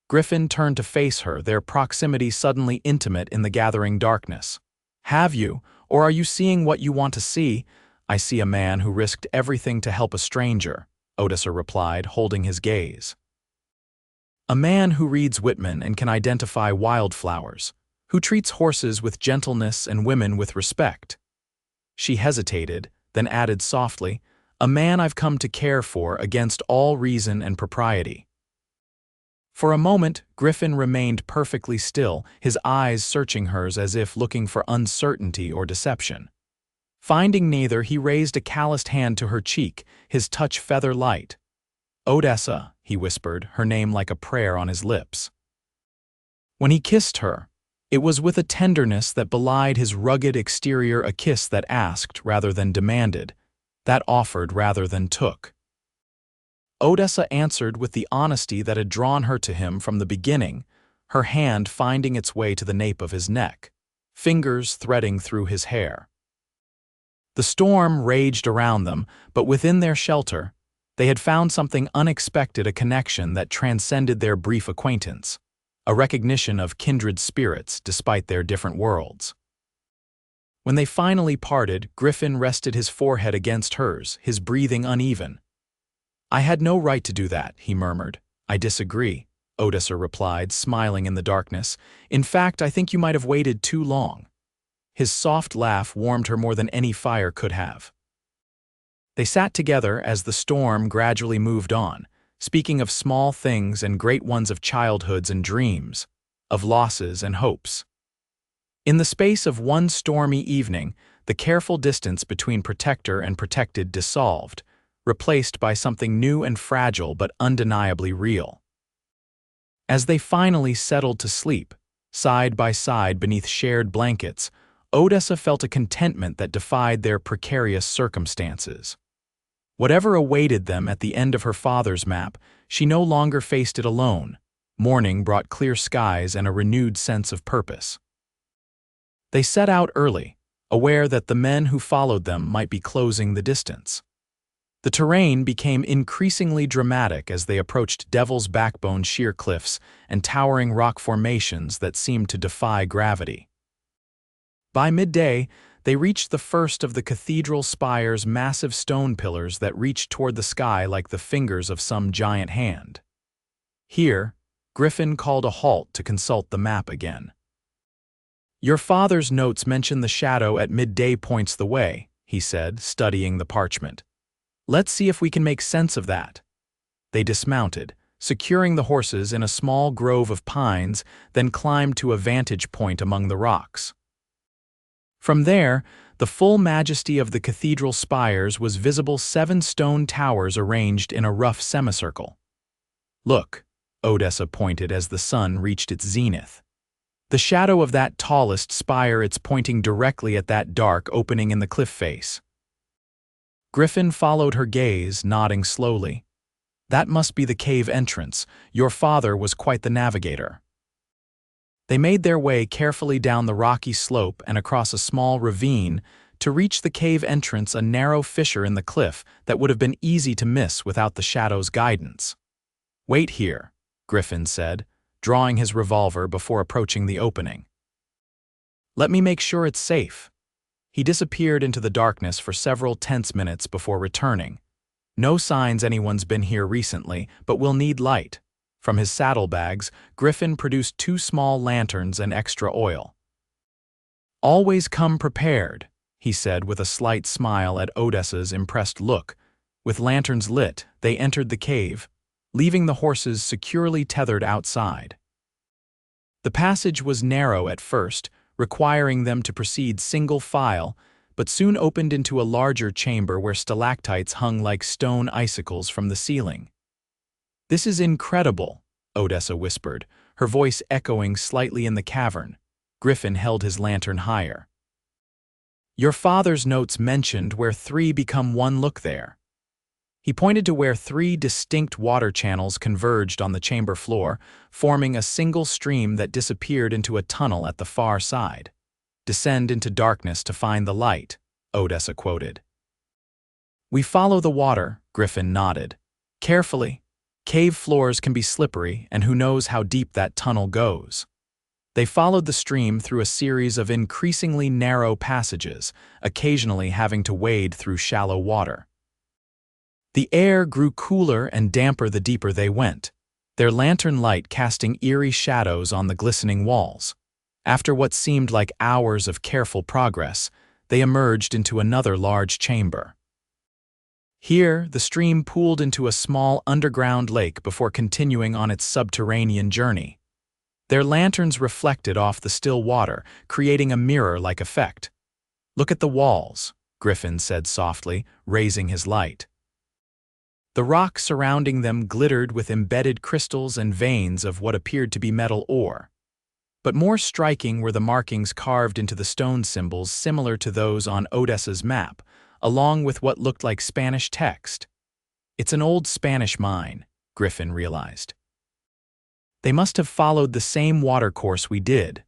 Griffin turned to face her, their proximity suddenly intimate in the gathering darkness. "Have you, or are you seeing what you want to see?" "I see a man who risked everything to help a stranger," Odessa replied, holding his gaze. "A man who reads Whitman and can identify wildflowers, who treats horses with gentleness and women with respect." She hesitated, then added softly, "A man I've come to care for against all reason and propriety." For a moment, Griffin remained perfectly still, his eyes searching hers as if looking for uncertainty or deception. Finding neither, he raised a calloused hand to her cheek, his touch feather-light. "Odessa," he whispered, her name like a prayer on his lips. When he kissed her, it was with a tenderness that belied his rugged exterior, a kiss that asked rather than demanded, that offered rather than took. Odessa answered with the honesty that had drawn her to him from the beginning, her hand finding its way to the nape of his neck, fingers threading through his hair. The storm raged around them, but within their shelter, they had found something unexpected, a connection that transcended their brief acquaintance, a recognition of kindred spirits despite their different worlds. When they finally parted, Griffin rested his forehead against hers, his breathing uneven. "I had no right to do that," he murmured. "I disagree," Odessa replied, smiling in the darkness. "In fact, I think you might have waited too long." His soft laugh warmed her more than any fire could have. They sat together as the storm gradually moved on, speaking of small things and great ones, of childhoods and dreams, of losses and hopes. In the space of one stormy evening, the careful distance between protector and protected dissolved, replaced by something new and fragile but undeniably real. As they finally settled to sleep, side by side beneath shared blankets, Odessa felt a contentment that defied their precarious circumstances. Whatever awaited them at the end of her father's map, she no longer faced it alone. Morning brought clear skies and a renewed sense of purpose. They set out early, aware that the men who followed them might be closing the distance. The terrain became increasingly dramatic as they approached Devil's Backbone sheer cliffs and towering rock formations that seemed to defy gravity. By midday, they reached the first of the cathedral spire's massive stone pillars that reached toward the sky like the fingers of some giant hand. Here, Griffin called a halt to consult the map again. "Your father's notes mention the shadow at midday points the way," he said, studying the parchment. "Let's see if we can make sense of that." They dismounted, securing the horses in a small grove of pines, then climbed to a vantage point among the rocks. From there, the full majesty of the cathedral spires was visible, 7 stone towers arranged in a rough semicircle. "Look," Odessa pointed as the sun reached its zenith. "The shadow of that tallest spire, it's pointing directly at that dark opening in the cliff face." Griffin followed her gaze, nodding slowly. "That must be the cave entrance. Your father was quite the navigator." They made their way carefully down the rocky slope and across a small ravine to reach the cave entrance, a narrow fissure in the cliff that would have been easy to miss without the shadow's guidance. "Wait here," Griffin said, drawing his revolver before approaching the opening. "Let me make sure it's safe." He disappeared into the darkness for several tense minutes before returning. "No signs anyone's been here recently, but we'll need light." From his saddlebags, Griffin produced 2 small lanterns and extra oil. "Always come prepared," he said with a slight smile at Odessa's impressed look. With lanterns lit, they entered the cave, leaving the horses securely tethered outside. The passage was narrow at first, requiring them to proceed single file, but soon opened into a larger chamber where stalactites hung like stone icicles from the ceiling. "This is incredible," Odessa whispered, her voice echoing slightly in the cavern. Griffin held his lantern higher. "Your father's notes mentioned where three become one. Look there." He pointed to where three distinct water channels converged on the chamber floor, forming a single stream that disappeared into a tunnel at the far side. "Descend into darkness to find the light," Odessa quoted. "We follow the water," Griffin nodded. "Carefully. Cave floors can be slippery, and who knows how deep that tunnel goes." They followed the stream through a series of increasingly narrow passages, occasionally having to wade through shallow water. The air grew cooler and damper the deeper they went, their lantern light casting eerie shadows on the glistening walls. After what seemed like hours of careful progress, they emerged into another large chamber. Here, the stream pooled into a small underground lake before continuing on its subterranean journey. Their lanterns reflected off the still water, creating a mirror-like effect. "Look at the walls," Griffin said softly, raising his light. The rock surrounding them glittered with embedded crystals and veins of what appeared to be metal ore. But more striking were the markings carved into the stone symbols similar to those on Odessa's map, along with what looked like Spanish text. "It's an old Spanish mine," Griffin realized. "They must have followed the same watercourse we did."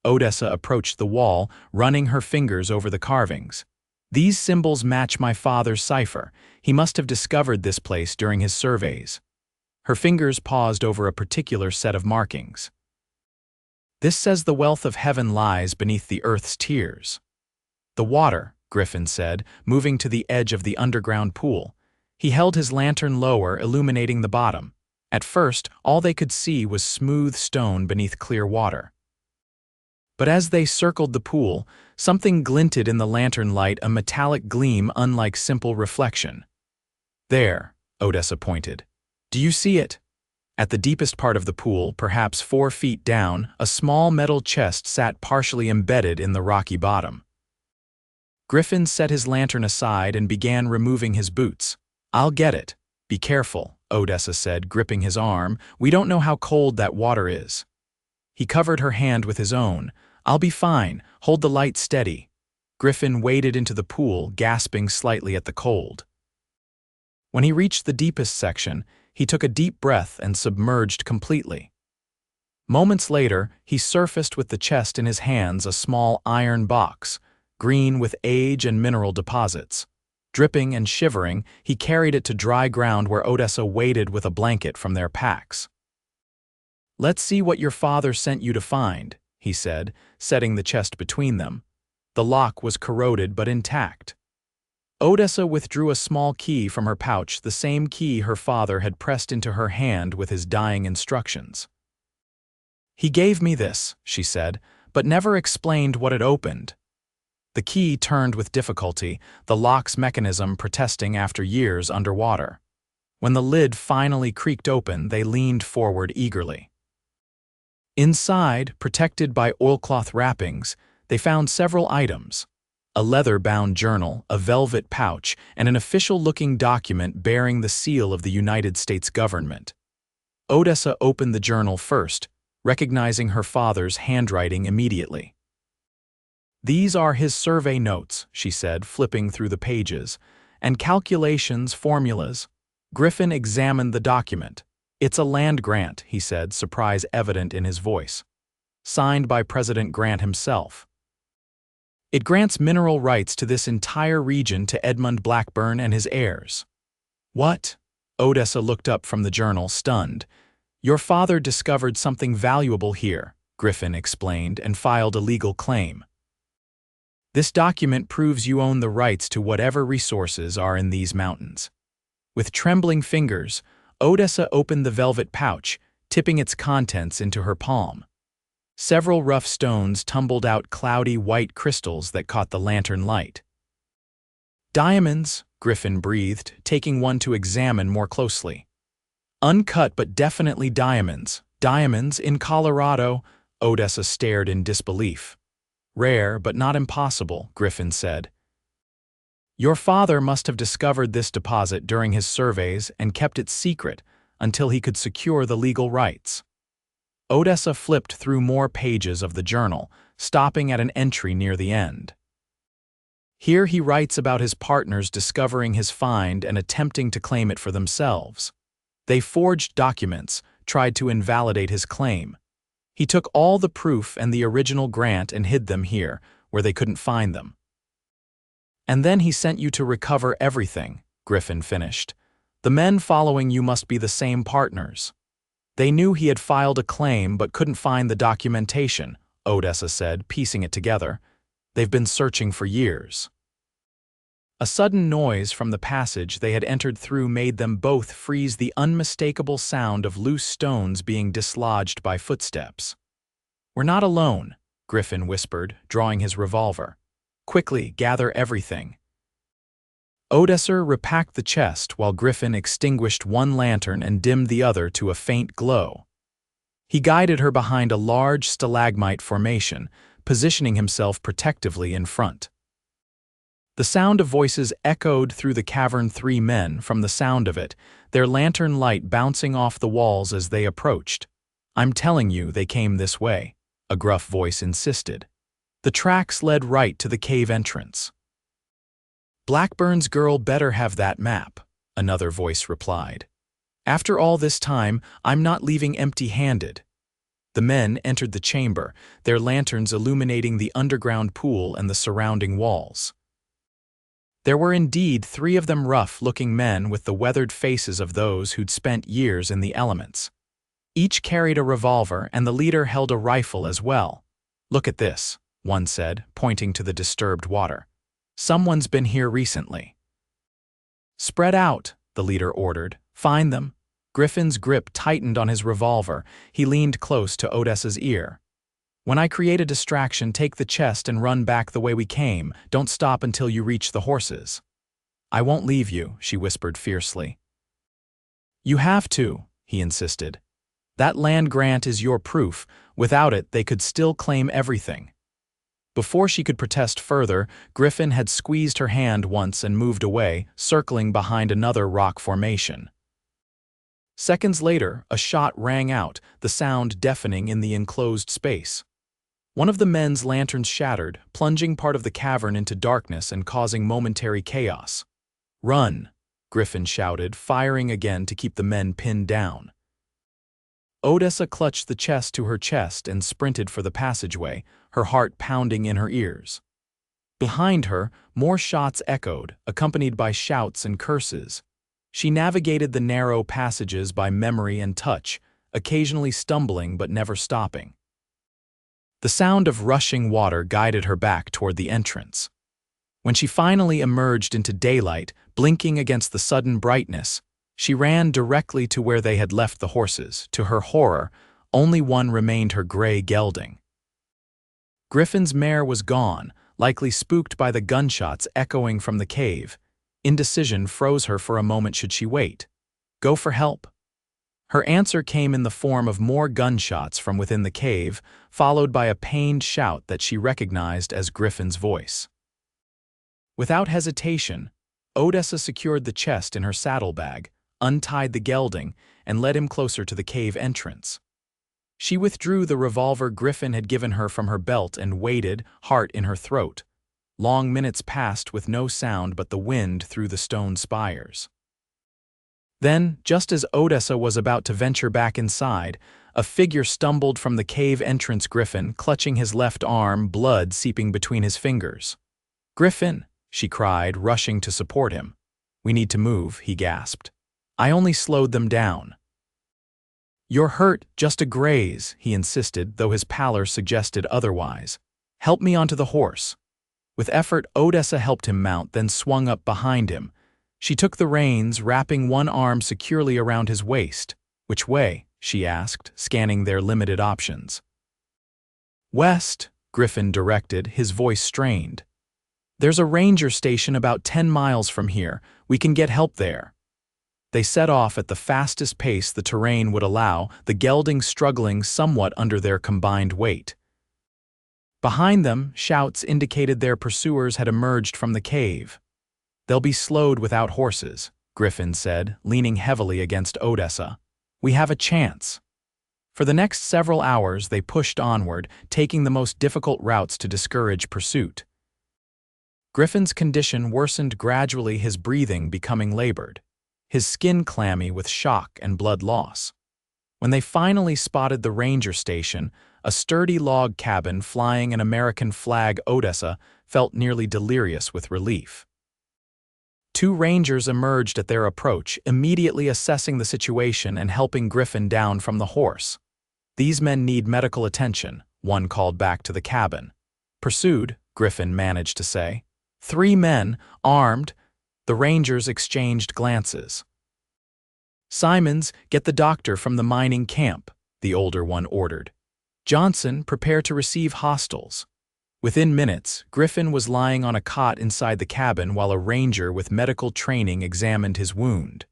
Odessa approached the wall, running her fingers over the carvings. "These symbols match my father's cipher. He must have discovered this place during his surveys." Her fingers paused over a particular set of markings. "This says the wealth of heaven lies beneath the earth's tears." "The water," Griffin said, moving to the edge of the underground pool. He held his lantern lower, illuminating the bottom. At first, all they could see was smooth stone beneath clear water. But as they circled the pool, something glinted in the lantern light, a metallic gleam unlike simple reflection. "There," Odessa pointed. "Do you see it?" At the deepest part of the pool, perhaps 4 feet down, a small metal chest sat partially embedded in the rocky bottom. Griffin set his lantern aside and began removing his boots. "I'll get it. Be careful," Odessa said, gripping his arm. "We don't know how cold that water is." He covered her hand with his own. "I'll be fine. Hold the light steady." Griffin waded into the pool, gasping slightly at the cold. When he reached the deepest section, he took a deep breath and submerged completely. Moments later, he surfaced with the chest in his hands, a small iron box, green with age and mineral deposits. Dripping and shivering, he carried it to dry ground where Odessa waited with a blanket from their packs. "Let's see what your father sent you to find," he said, setting the chest between them. The lock was corroded but intact. Odessa withdrew a small key from her pouch, the same key her father had pressed into her hand with his dying instructions. "He gave me this," she said, "but never explained what it opened." The key turned with difficulty, the lock's mechanism protesting after years underwater. When the lid finally creaked open, they leaned forward eagerly. Inside, protected by oilcloth wrappings, they found several items: a leather-bound journal, a velvet pouch, and an official-looking document bearing the seal of the United States government. Odessa opened the journal first, recognizing her father's handwriting immediately. "These are his survey notes," she said, flipping through the pages, "and calculations, formulas." Griffin examined the document. "It's a land grant," he said, surprise evident in his voice. "Signed by President Grant himself. It grants mineral rights to this entire region to Edmund Blackburn and his heirs." "What?" Odessa looked up from the journal, stunned. "Your father discovered something valuable here," Griffin explained, "and filed a legal claim. This document proves you own the rights to whatever resources are in these mountains." With trembling fingers, Odessa opened the velvet pouch, tipping its contents into her palm. Several rough stones tumbled out, cloudy white crystals that caught the lantern light. "Diamonds," Griffin breathed, taking one to examine more closely. "Uncut but definitely diamonds. Diamonds in Colorado." Odessa stared in disbelief. "Rare, but not impossible," Griffin said. "Your father must have discovered this deposit during his surveys and kept it secret, until he could secure the legal rights. Odessa flipped through more pages of the journal, stopping at an entry near the end. Here he writes about his partners discovering his find and attempting to claim it for themselves. They forged documents, tried to invalidate his claim. He took all the proof and the original grant and hid them here, where they couldn't find them. And then he sent you to recover everything, Griffin finished. The men following you must be the same partners. They knew he had filed a claim but couldn't find the documentation, Odessa said, piecing it together. They've been searching for years. A sudden noise from the passage they had entered through made them both freeze, the unmistakable sound of loose stones being dislodged by footsteps. "We're not alone," Griffin whispered, drawing his revolver. "Quickly, gather everything." Odessa repacked the chest while Griffin extinguished one lantern and dimmed the other to a faint glow. He guided her behind a large stalagmite formation, positioning himself protectively in front. The sound of voices echoed through the cavern. 3 men, from the sound of it, their lantern light bouncing off the walls as they approached. "I'm telling you, they came this way," a gruff voice insisted. "The tracks led right to the cave entrance." "Blackburn's girl better have that map," another voice replied. "After all this time, I'm not leaving empty-handed." The men entered the chamber, their lanterns illuminating the underground pool and the surrounding walls. There were indeed 3 of them, rough-looking men with the weathered faces of those who'd spent years in the elements. Each carried a revolver, and the leader held a rifle as well. "Look at this," one said, pointing to the disturbed water. "Someone's been here recently." "Spread out," the leader ordered. "Find them." Griffin's grip tightened on his revolver. He leaned close to Odessa's ear. "When I create a distraction, take the chest and run back the way we came. Don't stop until you reach the horses." "I won't leave you," she whispered fiercely. "You have to," he insisted. "That land grant is your proof. Without it, they could still claim everything." Before she could protest further, Griffin had squeezed her hand once and moved away, circling behind another rock formation. Seconds later, a shot rang out, the sound deafening in the enclosed space. One of the men's lanterns shattered, plunging part of the cavern into darkness and causing momentary chaos. "Run!" Griffin shouted, firing again to keep the men pinned down. Odessa clutched the chest to her chest and sprinted for the passageway, her heart pounding in her ears. Behind her, more shots echoed, accompanied by shouts and curses. She navigated the narrow passages by memory and touch, occasionally stumbling but never stopping. The sound of rushing water guided her back toward the entrance. When she finally emerged into daylight, blinking against the sudden brightness, she ran directly to where they had left the horses. To her horror, only one remained, her gray gelding. Griffin's mare was gone, likely spooked by the gunshots echoing from the cave. Indecision froze her for a moment. Should she wait? Go for help? Her answer came in the form of more gunshots from within the cave, followed by a pained shout that she recognized as Griffin's voice. Without hesitation, Odessa secured the chest in her saddlebag, untied the gelding, and led him closer to the cave entrance. She withdrew the revolver Griffin had given her from her belt and waited, heart in her throat. Long minutes passed with no sound but the wind through the stone spires. Then, just as Odessa was about to venture back inside, a figure stumbled from the cave entrance, Griffin clutching his left arm, blood seeping between his fingers. "Griffin!" she cried, rushing to support him. "We need to move," he gasped. "I only slowed them down." "You're hurt, just a graze," he insisted, though his pallor suggested otherwise. "Help me onto the horse." With effort, Odessa helped him mount, then swung up behind him. She took the reins, wrapping one arm securely around his waist. "Which way?" she asked, scanning their limited options. "West," Griffin directed, his voice strained. "There's a ranger station about 10 miles from here. We can get help there." They set off at the fastest pace the terrain would allow, the gelding struggling somewhat under their combined weight. Behind them, shouts indicated their pursuers had emerged from the cave. "They'll be slowed without horses," Griffin said, leaning heavily against Odessa. We have a chance. For the next several hours, they pushed onward, taking the most difficult routes to discourage pursuit. Griffin's condition worsened gradually, his breathing becoming labored, his skin clammy with shock and blood loss. When they finally spotted the ranger station, a sturdy log cabin flying an American flag, Odessa felt nearly delirious with relief. Two rangers emerged at their approach, immediately assessing the situation and helping Griffin down from the horse. "These men need medical attention," one called back to the cabin. "Pursued," Griffin managed to say. "Three men, armed." The rangers exchanged glances. "Simons, get the doctor from the mining camp," the older one ordered. "Johnson, prepare to receive hostiles." Within minutes, Griffin was lying on a cot inside the cabin while a ranger with medical training examined his wound.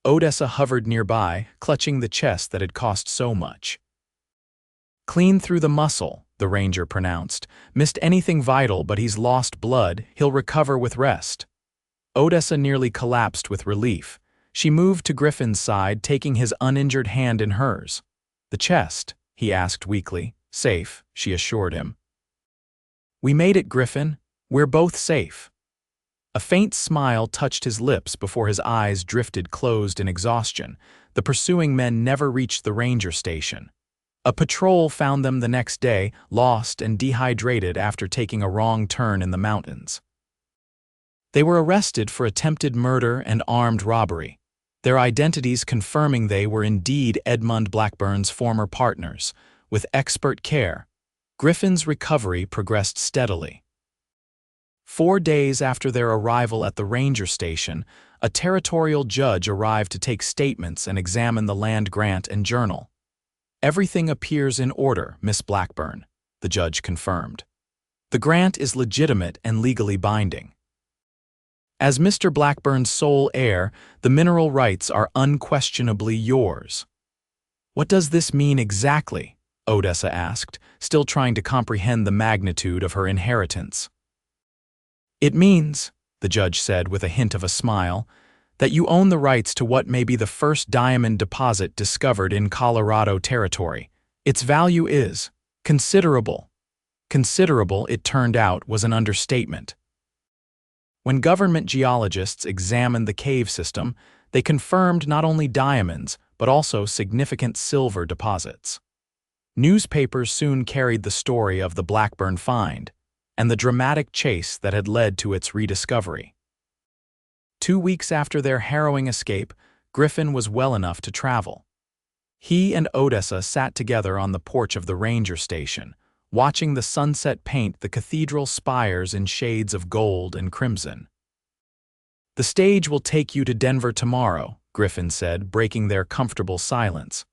Odessa hovered nearby, clutching the chest that had cost so much. "Clean through the muscle," the ranger pronounced. "Missed anything vital, but he's lost blood. He'll recover with rest." Odessa nearly collapsed with relief. She moved to Griffin's side, taking his uninjured hand in hers. "The chest?" he asked weakly. "Safe," she assured him. "We made it, Griffin. We're both safe." A faint smile touched his lips before his eyes drifted closed in exhaustion. The pursuing men never reached the ranger station. A patrol found them the next day, lost and dehydrated after taking a wrong turn in the mountains. They were arrested for attempted murder and armed robbery, their identities confirming they were indeed Edmund Blackburn's former partners. With expert care, Griffin's recovery progressed steadily. 4 days after their arrival at the ranger station, a territorial judge arrived to take statements and examine the land grant and journal. "Everything appears in order, Miss Blackburn," the judge confirmed. "The grant is legitimate and legally binding. As Mr. Blackburn's sole heir, the mineral rights are unquestionably yours." "What does this mean exactly?" Odessa asked, still trying to comprehend the magnitude of her inheritance. "It means," the judge said with a hint of a smile, "that you own the rights to what may be the first diamond deposit discovered in Colorado territory. Its value is considerable." Considerable, it turned out, was an understatement. When government geologists examined the cave system, they confirmed not only diamonds, but also significant silver deposits. Newspapers soon carried the story of the Blackburn find and the dramatic chase that had led to its rediscovery. 2 weeks after their harrowing escape, Griffin was well enough to travel. He and Odessa sat together on the porch of the ranger station, watching the sunset paint the cathedral spires in shades of gold and crimson. "The stage will take you to Denver tomorrow," Griffin said, breaking their comfortable silence.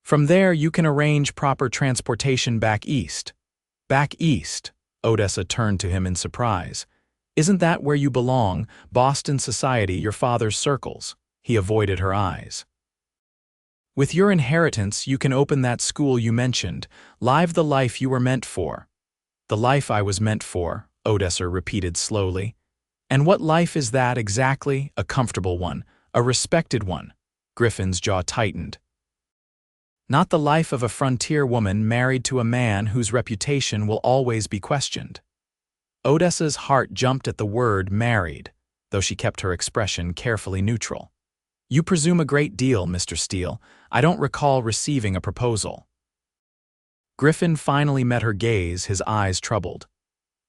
"From there you can arrange proper transportation back east." "Back east?" Odessa turned to him in surprise. "Isn't that where you belong, Boston society, your father's circles?" He avoided her eyes. "With your inheritance, you can open that school you mentioned, live the life you were meant for." "The life I was meant for," Odessa repeated slowly. "And what life is that exactly? A comfortable one, a respected one?" Griffin's jaw tightened. "Not the life of a frontier woman married to a man whose reputation will always be questioned." Odessa's heart jumped at the word married, though she kept her expression carefully neutral. "You presume a great deal, Mr. Steele. I don't recall receiving a proposal." Griffin finally met her gaze, his eyes troubled.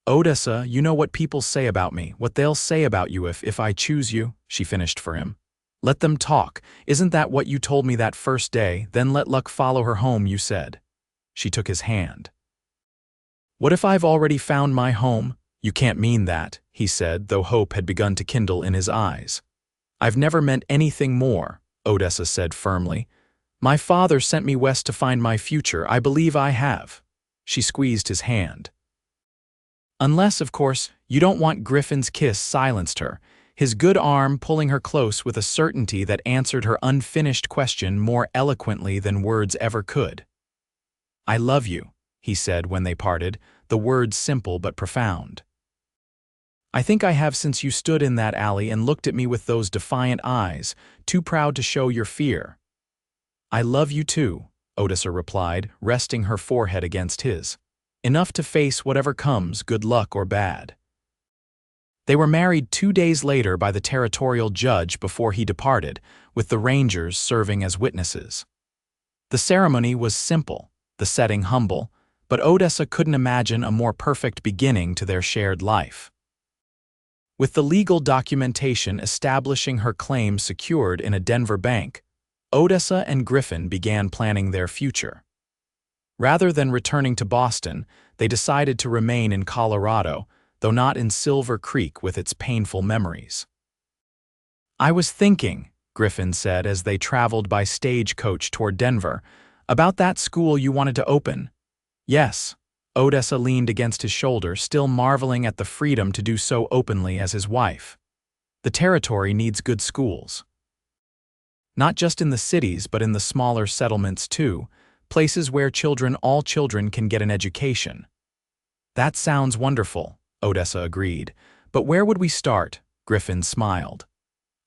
"Odessa, you know what people say about me, what they'll say about you if I choose you," she finished for him. "Let them talk. Isn't that what you told me that first day? Then let luck follow her home, you said." She took his hand. "What if I've already found my home?" "You can't mean that," he said, though hope had begun to kindle in his eyes. "I've never meant anything more," Odessa said firmly. "My father sent me west to find my future. I believe I have." She squeezed his hand. "Unless, of course, you don't want." Griffin's kiss silenced her, his good arm pulling her close with a certainty that answered her unfinished question more eloquently than words ever could. "I love you," he said when they parted, the words simple but profound. "I think I have since you stood in that alley and looked at me with those defiant eyes, too proud to show your fear. I love you too, Odessa replied, resting her forehead against his. Enough to face whatever comes, good luck or bad. They were married 2 days later by the territorial judge before he departed, with the rangers serving as witnesses. The ceremony was simple, the setting humble, but Odessa couldn't imagine a more perfect beginning to their shared life. With the legal documentation establishing her claim secured in a Denver bank, Odessa and Griffin began planning their future. Rather than returning to Boston, they decided to remain in Colorado, though not in Silver Creek with its painful memories. I was thinking, Griffin said as they traveled by stagecoach toward Denver, about that school you wanted to open. Yes, Odessa leaned against his shoulder, still marveling at the freedom to do so openly as his wife. The territory needs good schools. Not just in the cities, but in the smaller settlements too, places where all children can get an education. That sounds wonderful, Odessa agreed. But where would we start? Griffin smiled.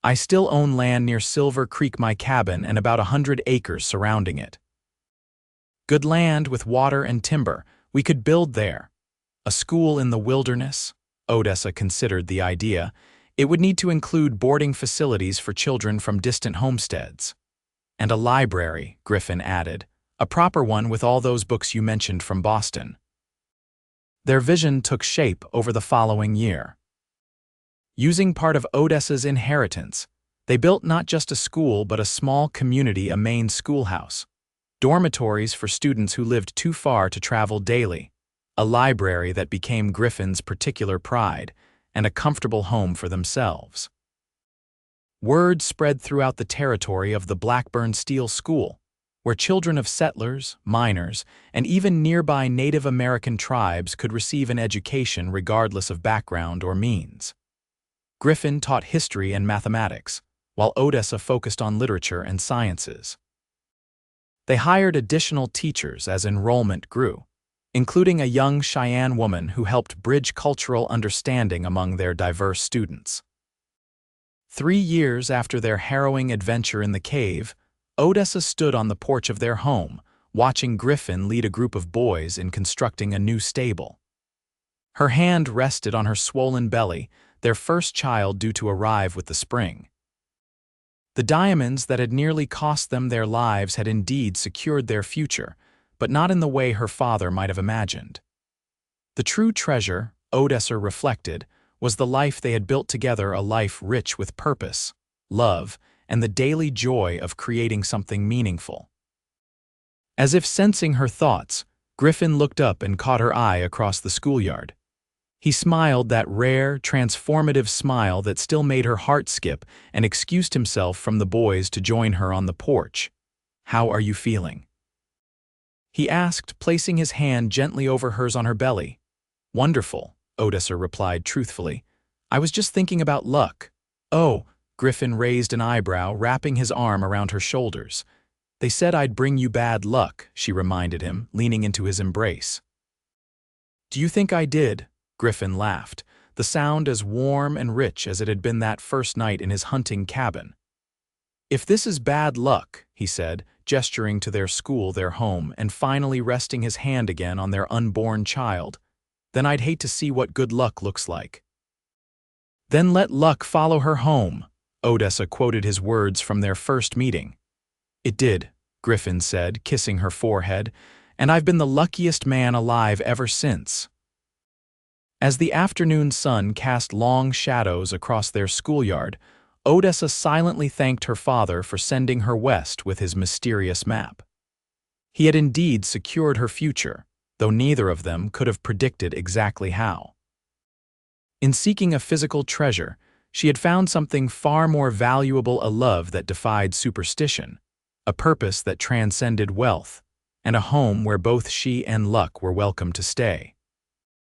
I still own land near Silver Creek, my cabin, and about 100 acres surrounding it. Good land with water and timber. We could build there. A school in the wilderness? Odessa considered the idea. It would need to include boarding facilities for children from distant homesteads. And a library, Griffin added. A proper one with all those books you mentioned from Boston. Their vision took shape over the following year. Using part of Odessa's inheritance, they built not just a school but a small community, a main schoolhouse, dormitories for students who lived too far to travel daily, a library that became Griffin's particular pride, and a comfortable home for themselves. Word spread throughout the territory of the Blackburn Steele School, where children of settlers, miners, and even nearby Native American tribes could receive an education regardless of background or means. Griffin taught history and mathematics, while Odessa focused on literature and sciences. They hired additional teachers as enrollment grew, including a young Cheyenne woman who helped bridge cultural understanding among their diverse students. 3 years after their harrowing adventure in the cave, Odessa stood on the porch of their home, watching Griffin lead a group of boys in constructing a new stable. Her hand rested on her swollen belly, their first child due to arrive with the spring. The diamonds that had nearly cost them their lives had indeed secured their future, but not in the way her father might have imagined. The true treasure, Odessa reflected, was the life they had built together, a life rich with purpose, love, and the daily joy of creating something meaningful. As if sensing her thoughts, Griffin looked up and caught her eye across the schoolyard. He smiled, that rare, transformative smile that still made her heart skip, and excused himself from the boys to join her on the porch. "How are you feeling?" he asked, placing his hand gently over hers on her belly. "Wonderful," Odessa replied truthfully. "I was just thinking about luck." "Oh," Griffin raised an eyebrow, wrapping his arm around her shoulders. "They said I'd bring you bad luck," she reminded him, leaning into his embrace. "Do you think I did?" Griffin laughed, the sound as warm and rich as it had been that first night in his hunting cabin. "If this is bad luck," he said, gesturing to their school, their home, and finally resting his hand again on their unborn child, "then I'd hate to see what good luck looks like." "Then let luck follow her home," Odessa quoted his words from their first meeting. "It did," Griffin said, kissing her forehead, "and I've been the luckiest man alive ever since." As the afternoon sun cast long shadows across their schoolyard, Odessa silently thanked her father for sending her west with his mysterious map. He had indeed secured her future, though neither of them could have predicted exactly how. In seeking a physical treasure, she had found something far more valuable, a love that defied superstition, a purpose that transcended wealth, and a home where both she and luck were welcome to stay.